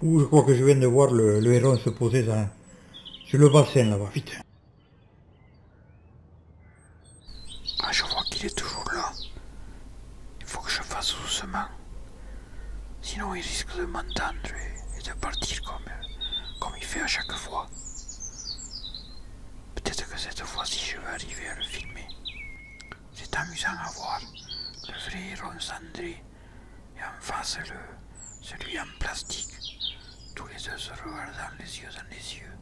Ouh, je crois que je viens de voir le héron se poser sur le bassin là-bas, vite. Ah, je vois qu'il est toujours là. Il faut que je fasse doucement. Sinon il risque de m'entendre et de partir comme il fait à chaque fois. Peut-être que cette fois-ci je vais arriver à le filmer. C'est amusant à voir. Le vrai héron cendré et en face celui en plastique. Tous les deux se regardant les yeux dans les yeux.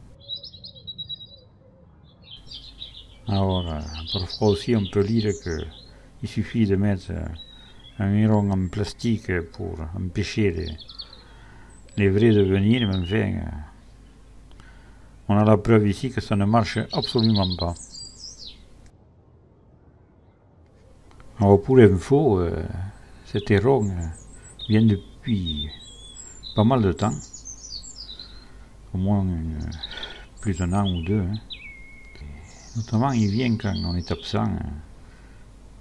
Alors, parfois aussi on peut lire qu'il suffit de mettre un héron en plastique pour empêcher les vrais de venir, mais enfin, on a la preuve ici que ça ne marche absolument pas. Alors pour info, cet héron vient depuis pas mal de temps, au moins plus d'un an ou deux. Hein. Notamment il vient quand on est absent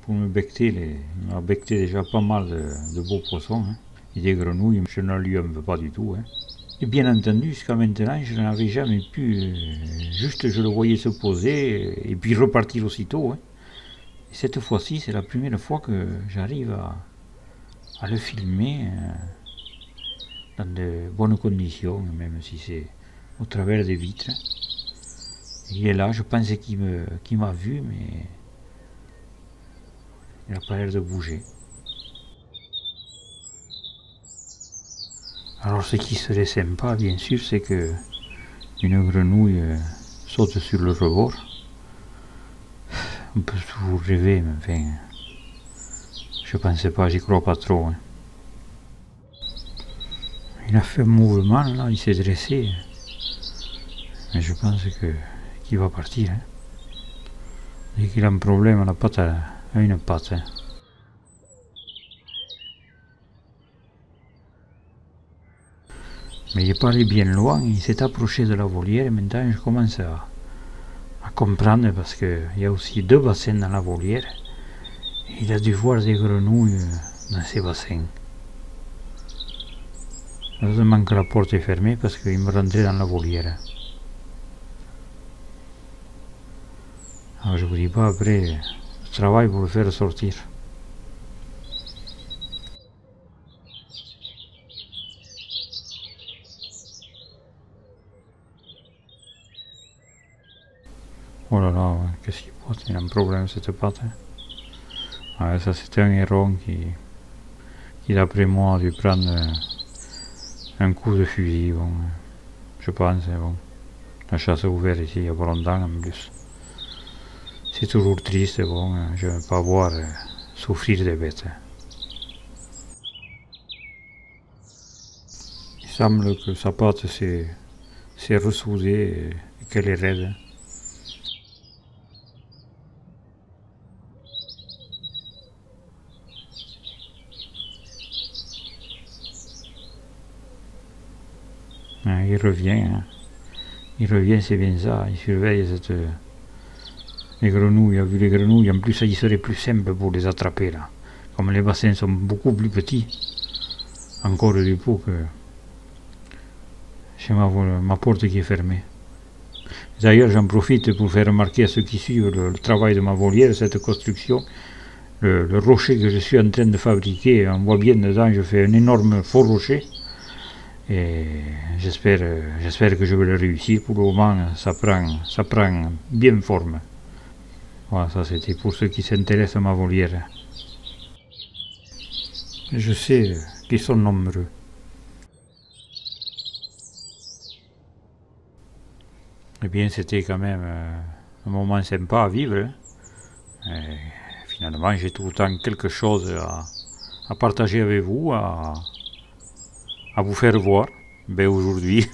pour me becter, il m'a becté déjà pas mal de beaux poissons. Hein. Et des grenouilles, je ne lui en veux pas du tout. Hein. Et bien entendu, jusqu'à maintenant, je n'avais jamais pu, juste je le voyais se poser et puis repartir aussitôt. Hein. Et cette fois-ci, c'est la première fois que j'arrive à le filmer dans de bonnes conditions, même si c'est au travers des vitres. Il est là, je pensais qu'il m'a vu, mais il n'a pas l'air de bouger. Alors ce qui serait sympa, bien sûr, c'est que une grenouille saute sur le rebord. On peut toujours rêver, mais enfin, je pensais pas, j'y crois pas trop. Hein. Il a fait un mouvement là, il s'est dressé. Mais je pense qu'il va partir. Hein. Dès qu'il a un problème à la patte, à une patte. Hein. Mais il n'est pas allé bien loin, il s'est approché de la volière et maintenant je commence à comprendre parce qu'il y a aussi deux bassins dans la volière. Il a dû voir des grenouilles dans ces bassins. Heureusement que la porte est fermée parce qu'il me rentrait dans la volière. Alors je vous dis pas après le travail pour le faire sortir. Oh là là, qu'est-ce qu'il porte? Il a un problème cette patte. Hein. Ah, ça c'était un héron qui d'après moi a dû prendre un coup de fusil, bon, je pense, bon. La chasse est ouverte ici il y a pas longtemps en plus. C'est toujours triste, bon, je ne veux pas voir souffrir des bêtes. Il semble que sa patte s'est ressoudée et qu'elle est raide. Il revient, hein. Il revient, c'est bien ça, il surveille les grenouilles, il a vu les grenouilles, en plus il serait plus simple pour les attraper là. Comme les bassins sont beaucoup plus petits, encore du coup que c'est ma porte qui est fermée. D'ailleurs j'en profite pour faire remarquer à ceux qui suivent le travail de ma volière, cette construction, le rocher que je suis en train de fabriquer, on voit bien dedans, je fais un énorme faux rocher. Et j'espère que je vais le réussir. Pour le moment, ça prend bien forme. Voilà, ça c'était pour ceux qui s'intéressent à ma volière. Je sais qu'ils sont nombreux. Eh bien, c'était quand même un moment sympa à vivre. Hein. Et finalement, j'ai tout le temps quelque chose à partager avec vous, à vous faire voir. Ben aujourd'hui,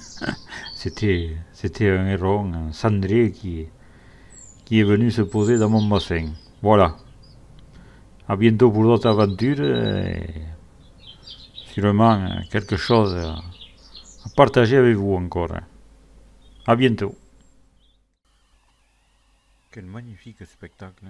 c'était un héron, un cendré qui est venu se poser dans mon bassin. Voilà. À bientôt pour d'autres aventures. Et sûrement quelque chose à partager avec vous encore. À bientôt. Quel magnifique spectacle.